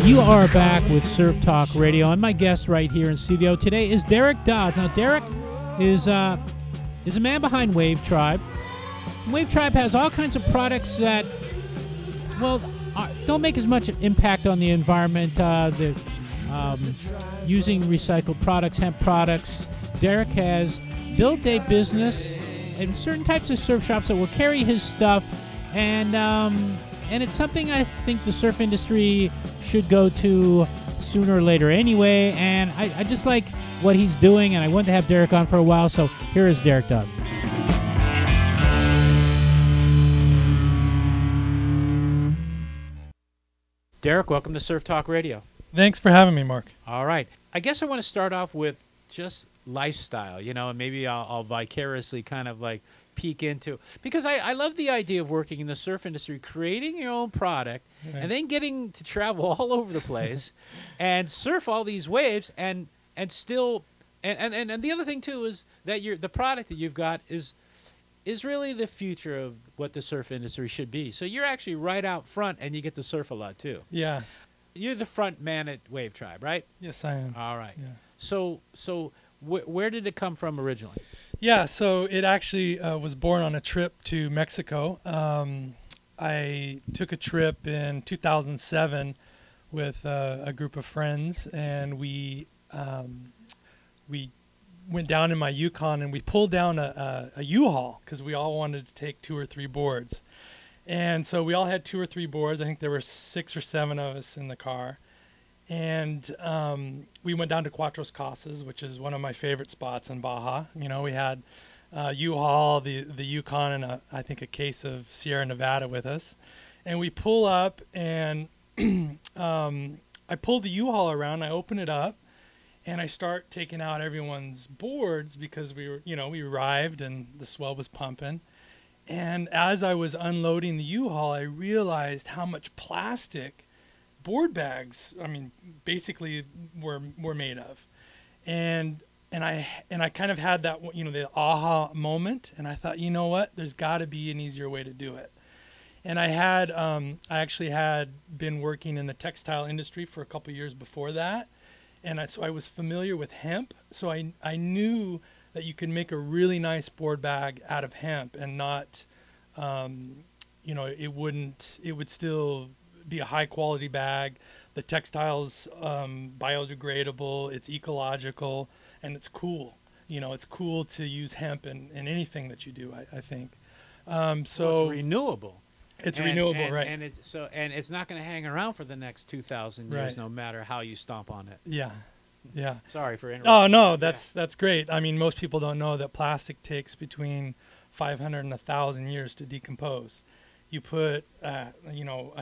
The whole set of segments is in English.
You are back with Surf Talk Radio, and my guest right here in studio today is Derek Dodds. Now, Derek is a man behind Wave Tribe. Wave Tribe has all kinds of products that, well, don't make as much impact on the environment. Using recycled products, hemp products. Derek has built a business in certain types of surf shops that will carry his stuff, and it's something I think the surf industry should go to sooner or later anyway, and I just like what he's doing, and I wanted to have Derek on for a while, so here is Derek Dodds. Derek, welcome to Surf Talk Radio. Thanks for having me, Mark. All right. I guess I want to start off with just lifestyle, and maybe I'll vicariously kind of like peek into, because I love the idea of working in the surf industry, creating your own product, right, and then getting to travel all over the place and surf all these waves and still and the other thing too is that the product that you've got is really the future of what the surf industry should be. So you're actually right out front, and you get to surf a lot too. Yeah. You're the front man at Wave Tribe, right? Yes, I am. All right. Yeah. So where did it come from originally? Yeah, so it actually was born on a trip to Mexico. I took a trip in 2007 with a group of friends, and we went down in my Yukon, and we pulled down a U-Haul because we all wanted to take 2 or 3 boards. And so we all had 2 or 3 boards. I think there were 6 or 7 of us in the car. And we went down to Cuatro Casas, which is one of my favorite spots in Baja. We had U-Haul, the Yukon, and I think a case of Sierra Nevada with us. And we pull up, and I pull the U-Haul around, I open it up, and I start taking out everyone's boards because we arrived and the swell was pumping. And as I was unloading the U-Haul, I realized how much plastic board bags, basically were made of. And I kind of had that, the aha moment, and I thought, you know what, there's got to be an easier way to do it. And I actually had been working in the textile industry for a couple years before that, and so I was familiar with hemp, so I knew that you could make a really nice board bag out of hemp and not, it would still be a high quality bag. The textile's biodegradable, it's ecological, and it's cool. It's cool to use hemp in anything that you do, I think. It's renewable. It's renewable, right? And it's not going to hang around for the next 2,000 years, right, no matter how you stomp on it. Yeah. Yeah. Sorry for interrupting. Oh no, that's great. Most people don't know that plastic takes between 500 and 1,000 years to decompose. You put a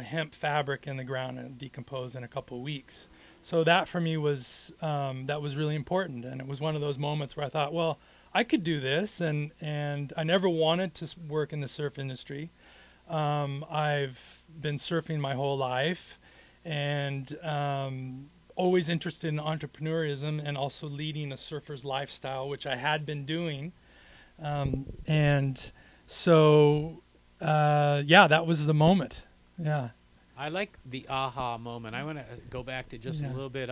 hemp fabric in the ground and decompose in a couple of weeks. So that for me was that was really important, and it was one of those moments where I thought, well, I could do this, and I never wanted to work in the surf industry. I've been surfing my whole life, and always interested in entrepreneurism and also leading a surfer's lifestyle, which I had been doing. And so, that was the moment. Yeah. I like the aha moment. I want to go back to just a little bit.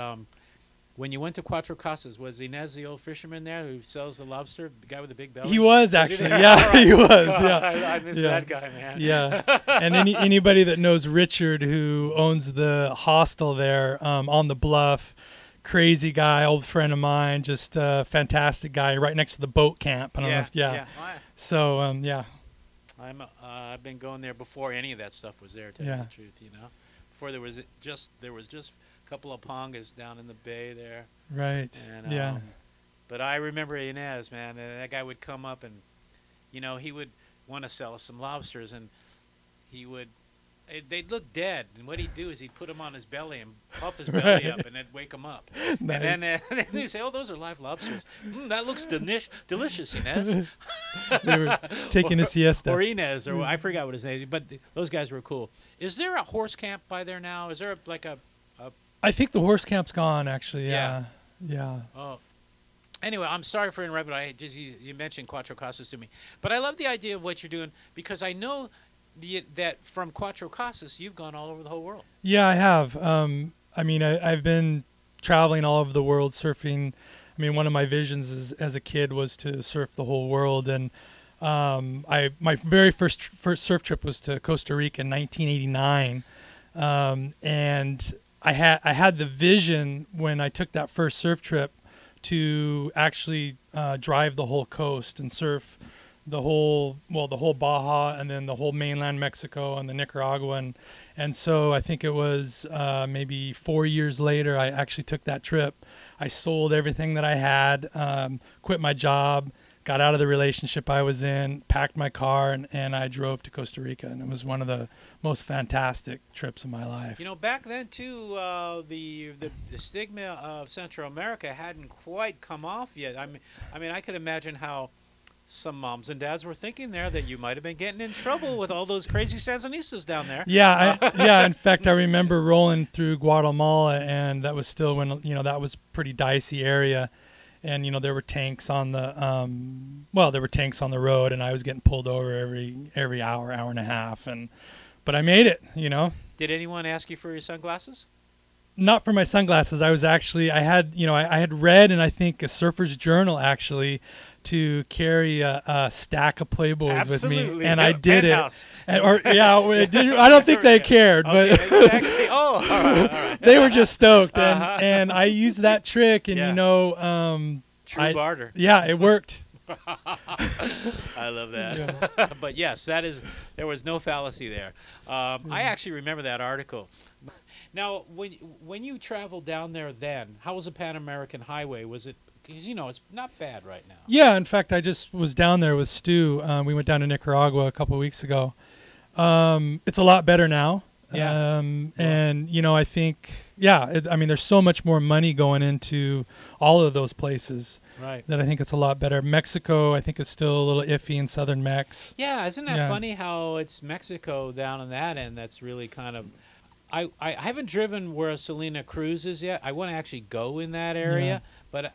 When you went to Cuatro Casas, was Inez the old fisherman there who sells the lobster, the guy with the big belly? He was actually, he was. God, I miss that guy, man. Yeah, and anybody that knows Richard, who owns the hostel there on the bluff, crazy guy, old friend of mine, just a fantastic guy, right next to the boat camp. So I've been going there before any of that stuff was there. To tell you the truth, before there was just a couple of pongas down in the bay there. Right. And, but I remember Inez, man. And that guy would come up, and he would want to sell us some lobsters, and they'd look dead, and what he'd do is he'd put them on his belly and puff his belly up, and then wake them up. Nice. And then they'd say, "Oh, those are live lobsters. That looks delicious, Inez." They were taking a siesta. Or Inez, or I forgot what his name is, but those guys were cool. Is there a horse camp by there now? Is there a I think the horse camp's gone, actually. Yeah. Oh. Anyway, I'm sorry for interrupting. You mentioned Cuatro Casas to me, but I love the idea of what you're doing, because I know that from Cuatro Casas you've gone all over the whole world. Yeah, I have. I mean, I've been traveling all over the world surfing. I mean, one of my visions as a kid was to surf the whole world, and my very first surf trip was to Costa Rica in 1989, and I had the vision when I took that first surf trip to actually drive the whole coast and surf the whole Baja, and then the whole mainland Mexico and the Nicaragua, and so I think it was maybe 4 years later I actually took that trip. I sold everything that I had, quit my job, got out of the relationship I was in, packed my car, and I drove to Costa Rica, and it was one of the most fantastic trips of my life. You know, back then too, the stigma of Central America hadn't quite come off yet. I mean, I could imagine how some moms and dads were thinking there that you might have been getting in trouble with all those crazy Sandinistas down there. Yeah, yeah. In fact, I remember rolling through Guatemala, and that was still when, you know, that was pretty dicey area, and, you know, there were tanks on the there were tanks on the road, and I was getting pulled over every hour and a half, but I made it, you know. Did anyone ask you for your sunglasses? Not for my sunglasses. I had read in, I think, a Surfer's Journal actually, to carry a stack of Playboys with me, and I did it. I don't think they cared, but exactly. Oh, all right. They were just stoked, and I used that trick, and you know, true barter. Yeah, it worked. I love that. Yeah. But yes, there was no fallacy there. I actually remember that article. Now, when you traveled down there then, how was the Pan American Highway? Was it, because, you know, it's not bad right now. Yeah, in fact, I just was down there with Stu. We went down to Nicaragua a couple of weeks ago. It's a lot better now. Yeah. And, you know, I think, I mean, there's so much more money going into all of those places. Right. That I think it's a lot better. Mexico, I think, is still a little iffy in southern Mex. Yeah, isn't that funny how it's Mexico down on that end that's really kind of... I haven't driven where Salina Cruz is yet. I want to actually go in that area, but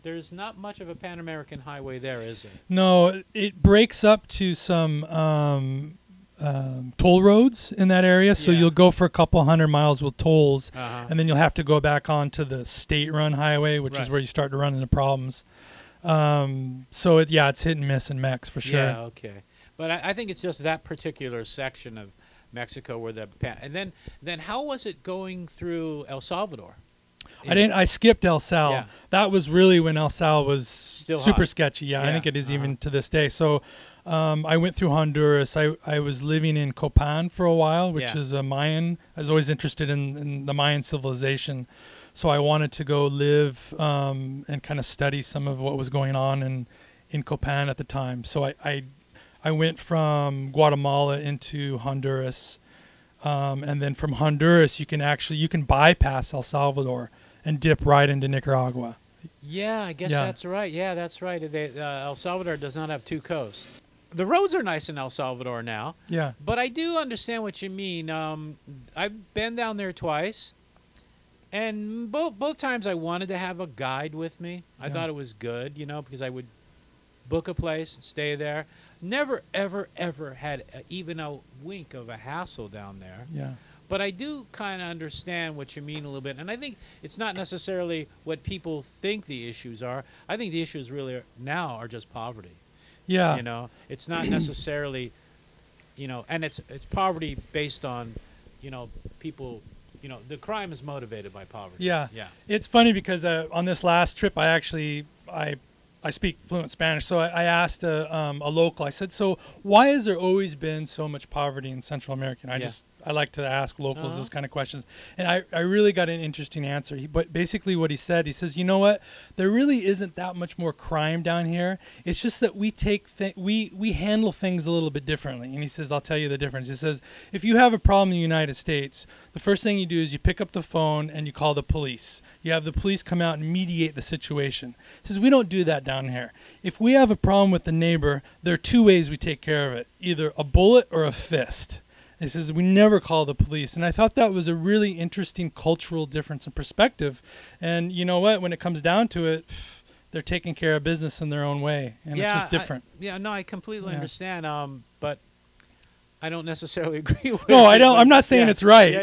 there's not much of a Pan American Highway there, is there? No, it breaks up to some toll roads in that area, so you'll go for a couple 100 miles with tolls, and then you'll have to go back onto the state-run highway, which is where you start to run into problems. So it's hit and miss in Mex for sure. Yeah, okay. But I think it's just that particular section of Mexico where and then how was it going through El Salvador? I skipped El Sal. Yeah. That was really when El Sal was still super hot. sketchy. Yeah, I think it is even to this day. So I went through Honduras. I was living in Copan for a while, which is a Mayan. I was always interested in the Mayan civilization. So I wanted to go live and kind of study some of what was going on in Copan at the time. So I went from Guatemala into Honduras, and then from Honduras you can bypass El Salvador and dip right into Nicaragua. Yeah, I guess that's right. Yeah, that's right. El Salvador does not have two coasts. The roads are nice in El Salvador now. Yeah. But I do understand what you mean. I've been down there twice, and both times I wanted to have a guide with me. I thought it was good, you know, because I would book a place, stay there. Never, ever, ever had even a wink of a hassle down there. Yeah. But I do kind of understand what you mean a little bit. And I think it's not necessarily what people think the issues are. I think the issues really now are just poverty. Yeah. You know, it's not necessarily, you know, and it's poverty based on, you know, people, you know, the crime is motivated by poverty. Yeah. Yeah. It's funny because on this last trip, I speak fluent Spanish, so I asked a local. I said, "So why has there always been so much poverty in Central America?" And I like to ask locals those kind of questions, and I really got an interesting answer. But basically, what he says, "You know what? There really isn't that much more crime down here. It's just that we handle things a little bit differently." And he says, "I'll tell you the difference." He says, "If you have a problem in the United States, the first thing you do is you pick up the phone and you call the police. You have the police come out and mediate the situation." He says, "We don't do that down here. If we have a problem with the neighbor, there are two ways we take care of it, either a bullet or a fist." He says, "We never call the police." And I thought that was a really interesting cultural difference in perspective. And you know what? When it comes down to it, they're taking care of business in their own way. And it's just different. I completely understand. But I don't necessarily agree with. No, I it, don't. but I'm not saying yeah. it's right.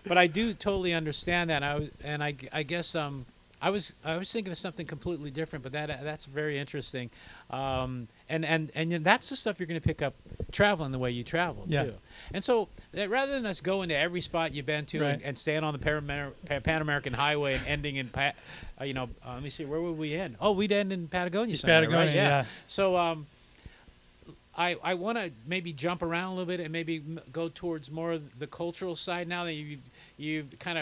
But I do totally understand that. I guess I was thinking of something completely different, but that's very interesting. And that's the stuff you're going to pick up traveling the way you travel too. And so rather than us going to every spot you've been to and staying on the Pan American Highway and ending in let me see, where would we end? Oh, we'd end in Patagonia somewhere, Patagonia, right? yeah. So I want to maybe jump around a little bit and maybe go towards more of the cultural side now that you kind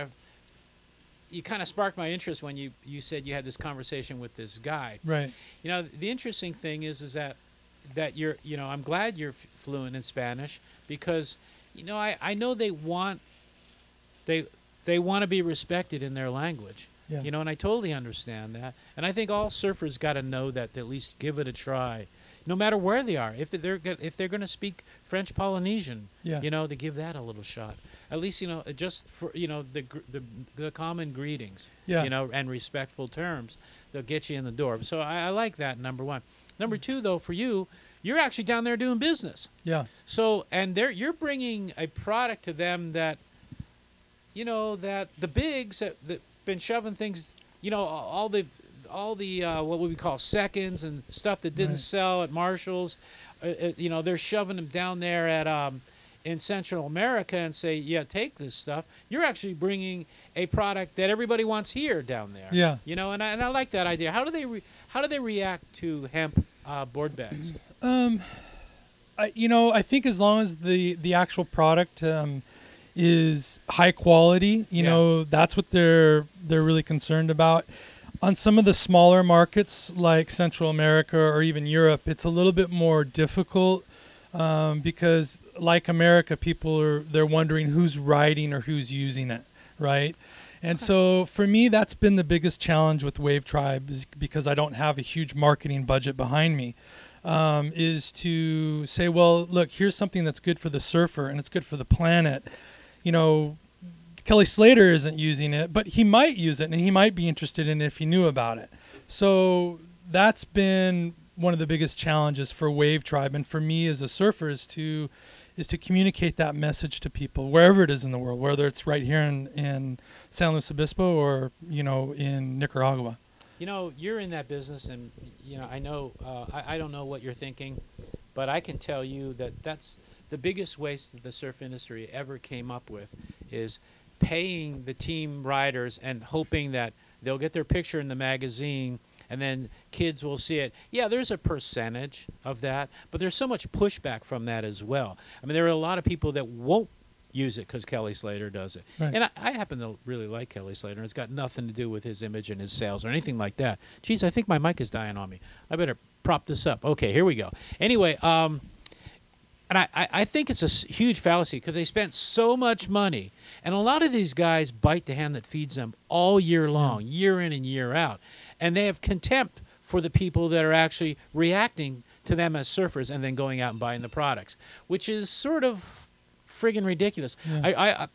of sparked my interest when you said you had this conversation with this guy. Right. You know, the interesting thing is that you're, I'm glad you're fluent in Spanish because, I know they want to be respected in their language. Yeah. And I totally understand that. And I think all surfers got to know that, to at least give it a try, no matter where they are. If they're going to speak French Polynesian, to give that a little shot. At least, just for, the common greetings, and respectful terms, they'll get you in the door. So I like that, number one. Number two, though, for you, you're actually down there doing business. Yeah. So, and you're bringing a product to them that, that the bigs that been shoving things, all the what would we call seconds and stuff that didn't sell at Marshall's, they're shoving them down there at in Central America and say, yeah, take this stuff. You're actually bringing a product that everybody wants here down there. Yeah. And I like that idea. How do they react to hemp board bags? I think as long as the actual product is high quality, that's what they're really concerned about. On some of the smaller markets like Central America or even Europe, it's a little bit more difficult because, like America, they're wondering who's writing or who's using it, right? And so for me, that's been the biggest challenge with Wave Tribe, is because I don't have a huge marketing budget behind me, is to say, well, look, here's something that's good for the surfer and it's good for the planet. Kelly Slater isn't using it, but he might use it and he might be interested in it if he knew about it. So that's been one of the biggest challenges for Wave Tribe and for me as a surfer is to communicate that message to people wherever it is in the world, whether it's right here in San Luis Obispo or in Nicaragua. You're in that business, and I know I don't know what you're thinking, but I can tell you that's the biggest waste that the surf industry ever came up with, is paying the team riders and hoping that they'll get their picture in the magazine and then kids will see it. Yeah, there's a percentage of that, but there's so much pushback from that as well. I mean, there are a lot of people that won't use it because Kelly Slater does it. Right. And I happen to really like Kelly Slater, and it's got nothing to do with his image and his sales or anything like that. Geez, I think my mic is dying on me. I better prop this up. Okay, here we go. Anyway, and I think it's a huge fallacy because they spent so much money. And a lot of these guys bite the hand that feeds them all year long, year in and year out. And they have contempt for the people that are actually reacting to them as surfers and then going out and buying the products, which is sort of friggin' ridiculous. Yeah.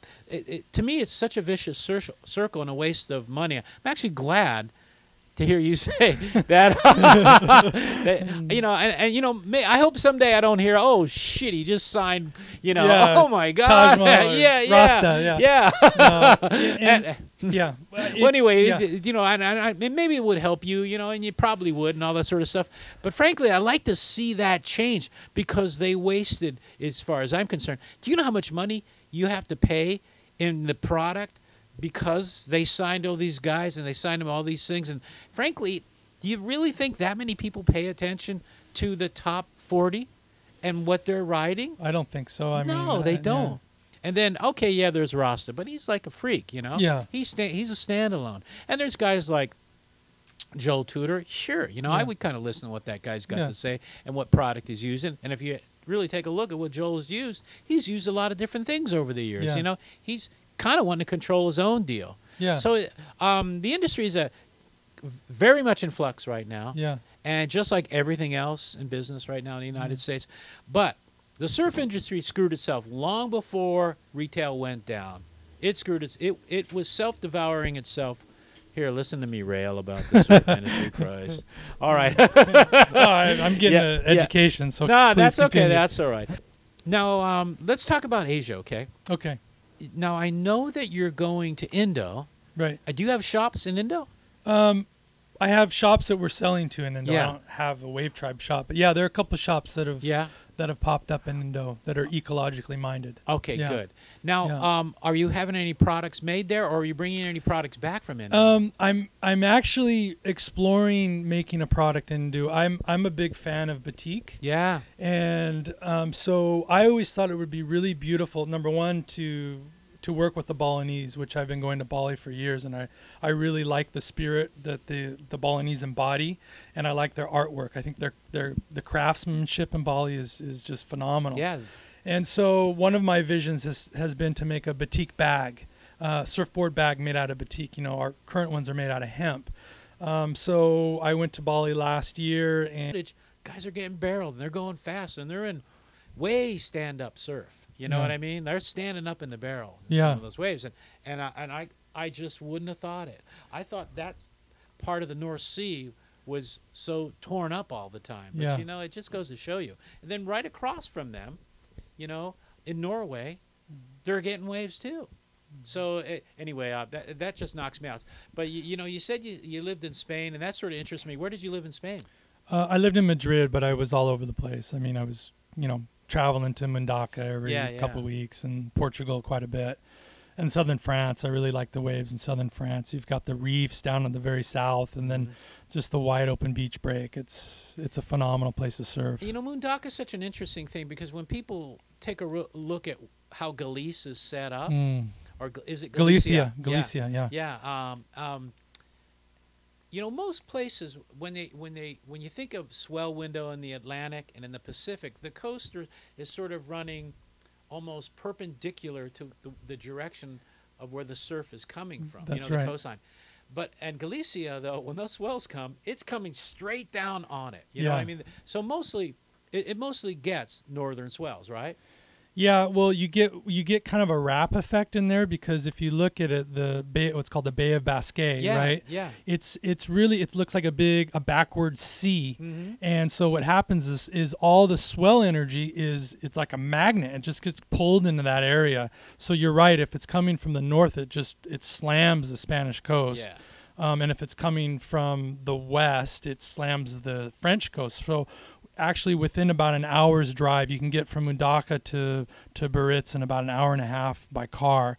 To me, it's such a vicious circle and a waste of money. I'm actually glad to hear you say that, I hope someday I don't hear, oh shit, he just signed, oh my God, Well, anyway, maybe it would help you, and you probably would, and all that sort of stuff. But frankly, I like to see that change because they wasted, as far as I'm concerned. Do you know how much money you have to pay in the product? Because they signed all these guys and they signed them all these things. And frankly, do you really think that many people pay attention to the top 40 and what they're riding? I don't think so. No, they don't. Yeah. And then, there's Rasta, but he's like a freak, Yeah. He's a standalone. And there's guys like Joel Tudor. Sure, I would kind of listen to what that guy's got to say and what product he's using. And if you really take a look at what Joel has used, he's used a lot of different things over the years. Yeah. He's kind of wanting to control his own deal. Yeah. So the industry is very much in flux right now. Yeah. And just like everything else in business right now in the United States. But the surf industry screwed itself long before retail went down. It screwed it was self-devouring itself. Here, listen to me rail about the surf industry, Christ. All right. I'm getting an education, so no, that's continue. okay. That's all right. Now, let's talk about Asia, okay? Okay. Now, I know that you're going to Indo. Right. Do you have shops in Indo? I have shops that we're selling to in Indo. Yeah. I don't have a Wave Tribe shop, but yeah, there are a couple of shops that Yeah. have popped up in Indo that are ecologically minded. Okay, Yeah. good. Now, Yeah. are you having any products made there, or are you bringing any products back from Indo? I'm actually exploring making a product in Indo. I'm a big fan of batik. Yeah. And so I always thought it would be really beautiful, number one, to work with the Balinese, which I've been going to Bali for years, and I really like the spirit that the Balinese embody, and I like their artwork. I think the craftsmanship in Bali is just phenomenal. Yeah. And so one of my visions has been to make a batik bag, surfboard bag made out of batik. You know, our current ones are made out of hemp. So I went to Bali last year, and Guys are getting barreled, and they're going fast, and they're in way stand-up surf. You know Yeah. what I mean? They're standing up in the barrel in Yeah. some of those waves, and I just wouldn't have thought it. I thought that part of the North Sea was so torn up all the time. But, Yeah. you know, it just goes to show you. And then right across from them, you know, in Norway, they're getting waves too. So anyway, that just knocks me out. But, you know, you said you lived in Spain, and that sort of interests me. Where did you live in Spain? I lived in Madrid, but I was all over the place. I mean, I was, you know, traveling to Mundaka every couple weeks, and Portugal quite a bit. And southern France, I really like the waves in southern France. You've got the reefs down in the very south, and then just the wide open beach break. It's a phenomenal place to surf. You know, Mundaka is such an interesting thing, because when people take a look at how Galicia is set up, or is it Galicia? Galicia, yeah. Yeah. You know, most places when you think of swell window in the Atlantic and in the Pacific, the coast is sort of running almost perpendicular to the direction of where the surf is coming from. That's the right. coastline. And Galicia, though, when those swells come, it's coming straight down on it. You know what I mean? So mostly, it mostly gets northern swells, right? Yeah, well, you get kind of a wrap effect in there, because if you look at it, the bay, what's called the Bay of Biscay, right? Yeah. It's really, it looks like a backward C, and so what happens is all the swell energy it's like a magnet. It just gets pulled into that area. So you're right. If it's coming from the north, it slams the Spanish coast. Yeah. And if it's coming from the west, it slams the French coast. So actually, within about an hour's drive, you can get from Mundaka to Biarritz in about an hour and a half by car,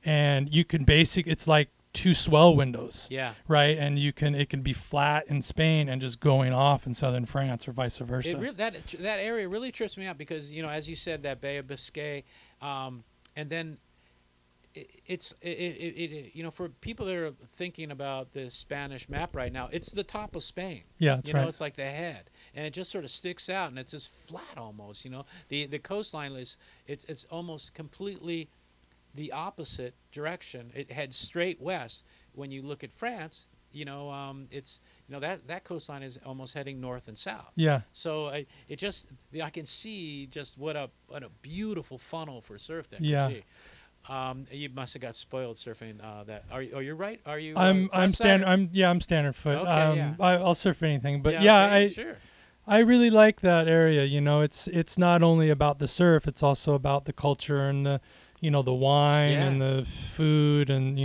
and you can it's like two swell windows. Yeah. Right, and it can be flat in Spain and just going off in southern France, or vice versa. That area really trips me out, because, you know, as you said, that Bay of Biscay, and then you know, for people that are thinking about the Spanish map right now, it's the top of Spain. Yeah, that's right. You know, it's like the head, and it just sort of sticks out, and it's just flat almost. You know, the coastline it's almost completely the opposite direction. It heads straight west. When you look at France, you know, that coastline is almost heading north and south. Yeah. So I can see just what a beautiful funnel for surf that Yeah. could be. You must have got spoiled surfing that. You're right. Are you? I'm standard foot. Okay, I'll surf anything, but sure. I really like that area. You know, it's not only about the surf; it's also about the culture and the wine and the food and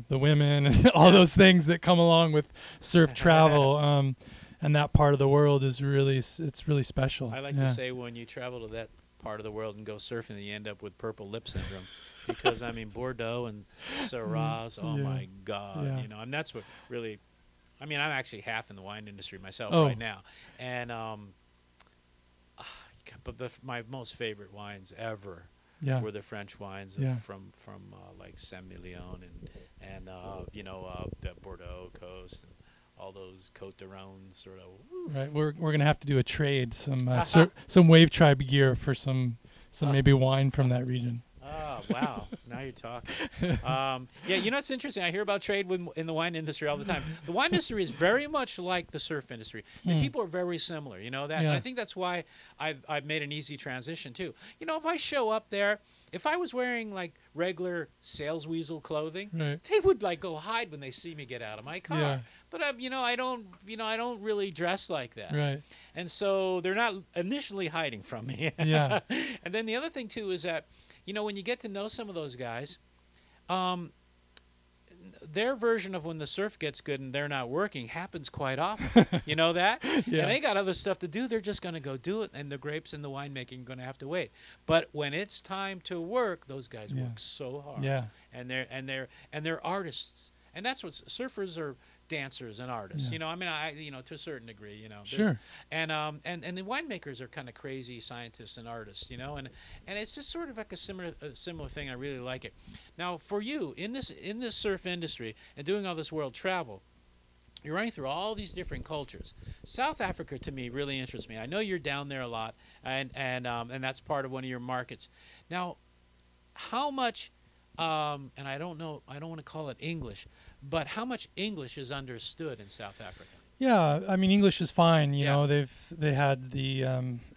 the women and all those things that come along with surf travel. And that part of the world is really special. I like to say, when you travel to that part of the world and go surfing, you end up with purple lip syndrome. Because, I mean, Bordeaux and Syrahs, my God, and that's what really, I'm actually half in the wine industry myself right now. And, but my most favorite wines ever were the French wines from like Saint-Emilion and the Bordeaux coast and all those Côte d'Aron sort of. Woof. Right, we're gonna have to do a trade, some Wave Tribe gear for some maybe wine from that region. Oh, wow. Now you're talking. It's interesting. I hear about trade in the wine industry all the time. The wine industry is very much like the surf industry. The people are very similar, that. And I think that's why I've made an easy transition, too. You know, if I show up there if I was wearing like regular sales weasel clothing, Right. they would like go hide when they see me get out of my car. Yeah. But I don't really dress like that. Right. And so they're not initially hiding from me. Yeah. And then the other thing too is that, when you get to know some of those guys, their version of when the surf gets good and they're not working happens quite often. You know that? Yeah. And they got other stuff to do. They're just going to go do it, and the grapes and the winemaking are going to have to wait. But when it's time to work, those guys Yeah. work so hard. Yeah. And they're artists. And that's what surfers are, dancers and artists. Yeah. To a certain degree, Sure. And the winemakers are kind of crazy scientists and artists, and it's just sort of like a similar thing. I really like it. Now, for you in this surf industry and doing all this world travel, you're running through all these different cultures. South Africa to me really interests me. I know you're down there a lot, and that's part of one of your markets. Now, how much? And I don't know. I don't want to call it English, but how much English is understood in South Africa? Yeah, I mean English is fine. You Yeah. know, they had the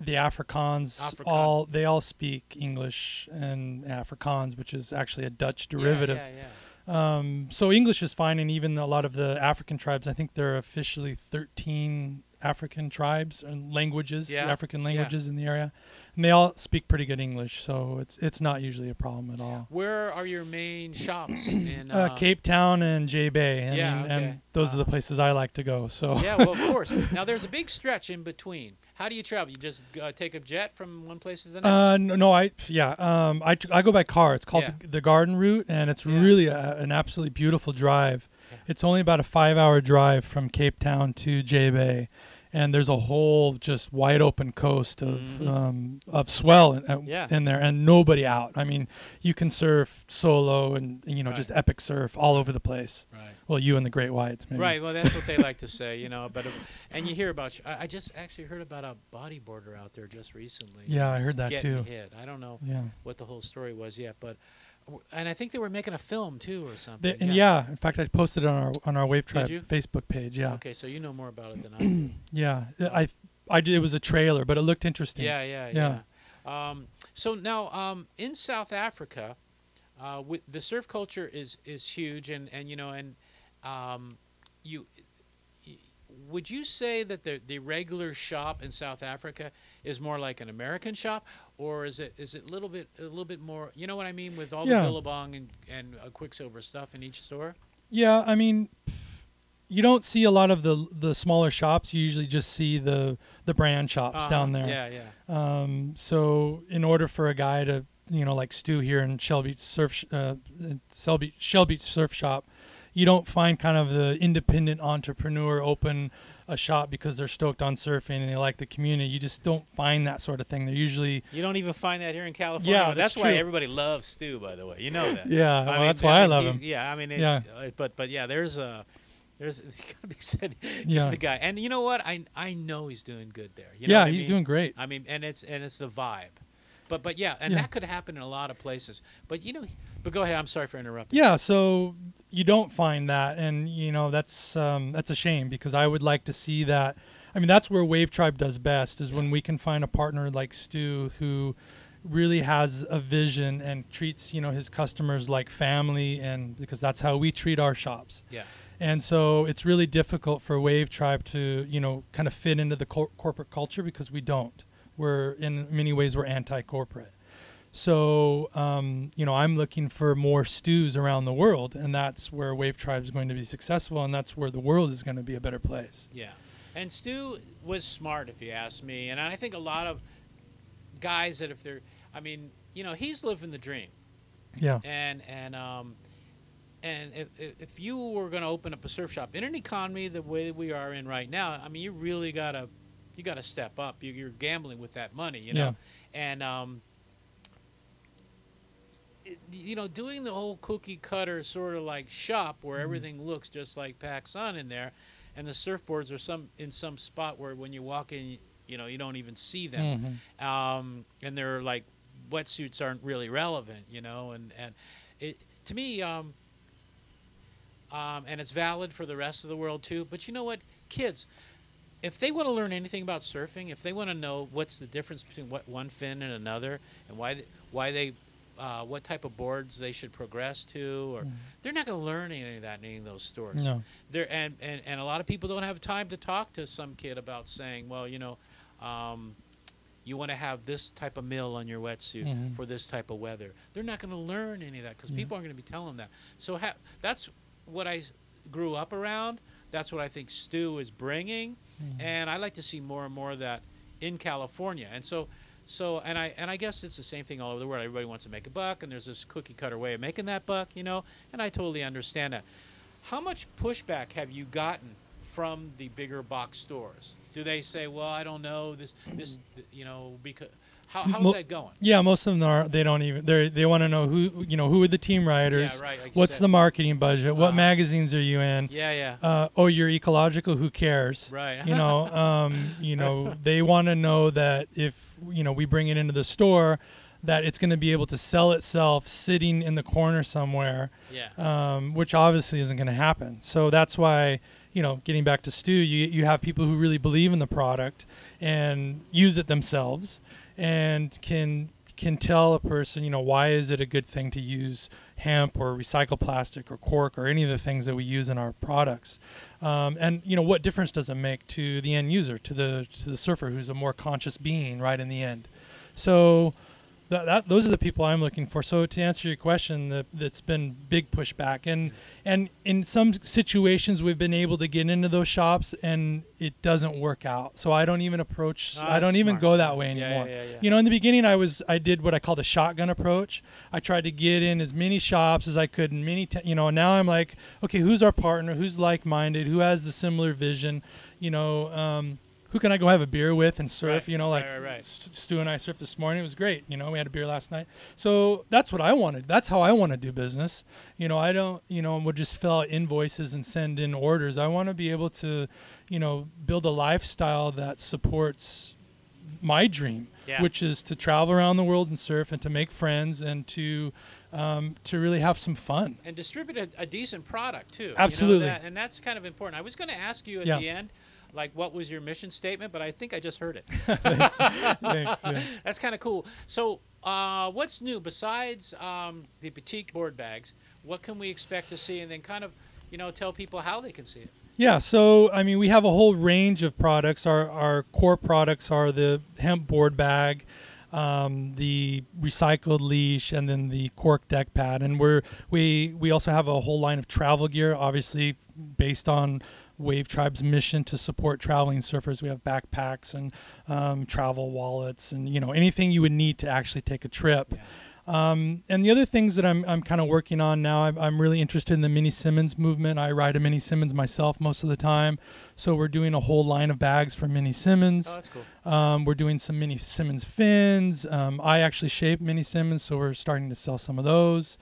Afrikaans. Afrikaan. They all speak English and Afrikaans, which is actually a Dutch derivative. Yeah. So English is fine, and even a lot of the African tribes. I think there are officially 13 African tribes and languages, Yeah. African languages in the area, and they all speak pretty good English. So it's not usually a problem at all. Where are your main shops in Cape Town and J Bay, and, Yeah, okay. and those are the places I like to go. So Yeah, well, of course. Now, there's a big stretch in between. How do you travel? You just take a jet from one place to the next? no, I go by car. It's called Yeah. the Garden Route, and it's Yeah. really an absolutely beautiful drive. Yeah. It's only about a 5-hour drive from Cape Town to J Bay, and there's a whole just wide open coast of swell Yeah. in there, and nobody out. I mean, you can surf solo and Right. just epic surf all over the place. Right. Well, you and the great whites, maybe. Right. Well, that's what they like to say, But and you hear about. I just actually heard about a bodyboarder out there just recently. Yeah, I heard that getting too. hit. I don't know Yeah. what the whole story was yet, but and I think they were making a film too or something. In fact, I posted it on our Wave Tribe you? Facebook page. Yeah. Okay, so you know more about it than I do. Yeah, I did. It was a trailer, but it looked interesting. Yeah. So now in South Africa, the surf culture is huge, and would you say that the regular shop in South Africa is more like an American shop, or is it a little bit more? You know what I mean, with all the billabong and Quicksilver stuff in each store? Yeah, I mean, you don't see a lot of the smaller shops. You usually just see the brand shops down there. Yeah. So in order for a guy to like Stu here in Shell Beach Surf Shop, you don't find kind of the independent entrepreneur open a shop because they're stoked on surfing and they like the community. You just don't find that sort of thing. They're usually You don't even find that here in California. Yeah, that's that's why true. everybody loves Stu, by the way. You know that. Yeah, well, that's why I love him. Yeah, I mean, Yeah. but yeah, there's it's gotta be said. Yeah. The guy, and you know what? I know he's doing good there. You know Yeah, what I he's mean? doing great. I mean, and it's the vibe. But yeah, and Yeah. that could happen in a lot of places. But but go ahead. I'm sorry for interrupting. Yeah, so you don't find that, and that's a shame because I would like to see that. I mean, that's where Wave Tribe does best is when we can find a partner like Stu who really has a vision and treats his customers like family, and because that's how we treat our shops. Yeah. And so it's really difficult for Wave Tribe to kind of fit into the corporate culture because we don't. We're in many ways we're anti-corporate. So, I'm looking for more Stews around the world, and that's where Wave Tribe is going to be successful, and that's where the world is going to be a better place. Yeah. And Stu was smart, if you ask me. And I think a lot of guys that he's living the dream. Yeah. And if you were going to open up a surf shop in an economy the way that we are in right now, I mean, you really gotta step up. You're gambling with that money, Yeah. And doing the whole cookie cutter sort of like shop where everything looks just like PacSun in there, and the surfboards are in some spot where when you walk in, you don't even see them, and they're like wetsuits aren't really relevant, and it to me, and it's valid for the rest of the world too. But you know what, kids, if they want to learn anything about surfing, if they want to know what's the difference between one fin and another, and why they what type of boards they should progress to, or they're not going to learn any of that in any of those stores. No. And a lot of people don't have time to talk to some kid about saying, well, you want to have this type of mill on your wetsuit for this type of weather. They're not going to learn any of that because people aren't going to be telling them that. So that's what I grew up around. That's what I think Stu is bringing, and I like to see more and more of that in California. And so I guess it's the same thing all over the world. Everybody wants to make a buck, and there's this cookie cutter way of making that buck, and I totally understand that. How much pushback have you gotten from the bigger box stores? Do they say, well, I don't know this, because how's that going? Yeah, most of them they don't even, they want to know who are the team riders? Yeah, right. Like what's the marketing budget? What magazines are you in? Yeah. Oh, you're ecological. Who cares? Right. They want to know that if we bring it into the store, that it's going to be able to sell itself sitting in the corner somewhere. Yeah. Which obviously isn't going to happen. So that's why, getting back to Stu, you have people who really believe in the product and use it themselves, and can tell a person, why is it a good thing to use hemp or recycled plastic or cork or any of the things that we use in our products. And what difference does it make to the end user, to the surfer who's a more conscious being right in the end. So those are the people I'm looking for. So to answer your question, that's been big pushback, and in some situations we've been able to get into those shops and it doesn't work out. So I don't even I don't even go that way anymore. Yeah. In the beginning I did what I call the shotgun approach. I tried to get in as many shops as I could, and now I'm like, okay, who's our partner? Who's like-minded? Who has the similar vision? Who can I go have a beer with and surf? Right. Stu and I surfed this morning. It was great. We had a beer last night. So that's what I wanted. That's how I want to do business. I don't, we'll just fill out invoices and send in orders. I want to be able to, build a lifestyle that supports my dream, which is to travel around the world and surf and to make friends and to really have some fun. And distribute a decent product, too. Absolutely. And that's kind of important. I was going to ask you at the end, what was your mission statement? But I think I just heard it. Thanks. Yeah. That's kind of cool. So what's new besides the boutique board bags? What can we expect to see? And then kind of, tell people how they can see it. Yeah, so, we have a whole range of products. Our core products are the hemp board bag, the recycled leash, and then the cork deck pad. And we also have a whole line of travel gear, obviously based on Wave Tribe's mission to support traveling surfers. We have backpacks and travel wallets and anything you would need to actually take a trip. And the other things that I'm kind of working on now, I'm really interested in the Mini Simmons movement. I ride a Mini Simmons myself most of the time, so we're doing a whole line of bags for Mini Simmons. Oh, that's cool. We're doing some Mini Simmons fins. I actually shape Mini Simmons, so we're starting to sell some of those.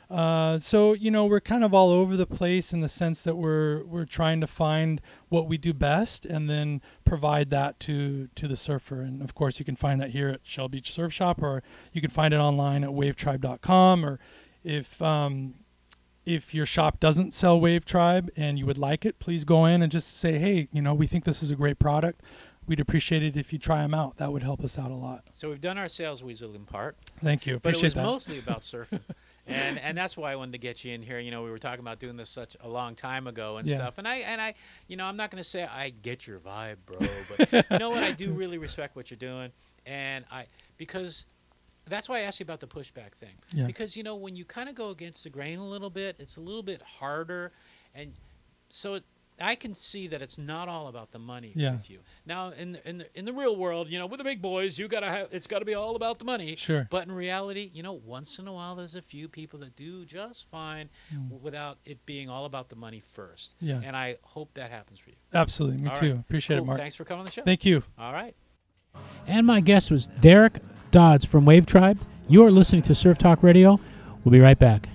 So we're kind of all over the place in the sense that we're trying to find what we do best and then provide that to the surfer. And of course, you can find that here at Shell Beach Surf Shop, or you can find it online at wavetribe.com. Or if your shop doesn't sell Wave Tribe and you would like it, please go in and just say, hey, we think this is a great product. We'd appreciate it if you try them out. That would help us out a lot. So we've done our sales weasel in part. Thank you. Appreciate that. But it was mostly about surfing. And that's why I wanted to get you in here. We were talking about doing this such a long time ago and stuff. And I I'm not going to say I get your vibe, bro, but you know what? I do really respect what you're doing, and because that's why I asked you about the pushback thing. Yeah. Because when you kind of go against the grain a little bit, it's a little bit harder, and so I can see that it's not all about the money with you. Now, in the real world, with the big boys, it's got to be all about the money. Sure. But in reality, once in a while, there's a few people that do just fine without it being all about the money first. Yeah. And I hope that happens for you. Absolutely. Me too. Right. Appreciate Cool. it, Mark. Thanks for coming on the show. Thank you. All right. And my guest was Derek Dodds from Wave Tribe. You are listening to Surf Talk Radio. We'll be right back.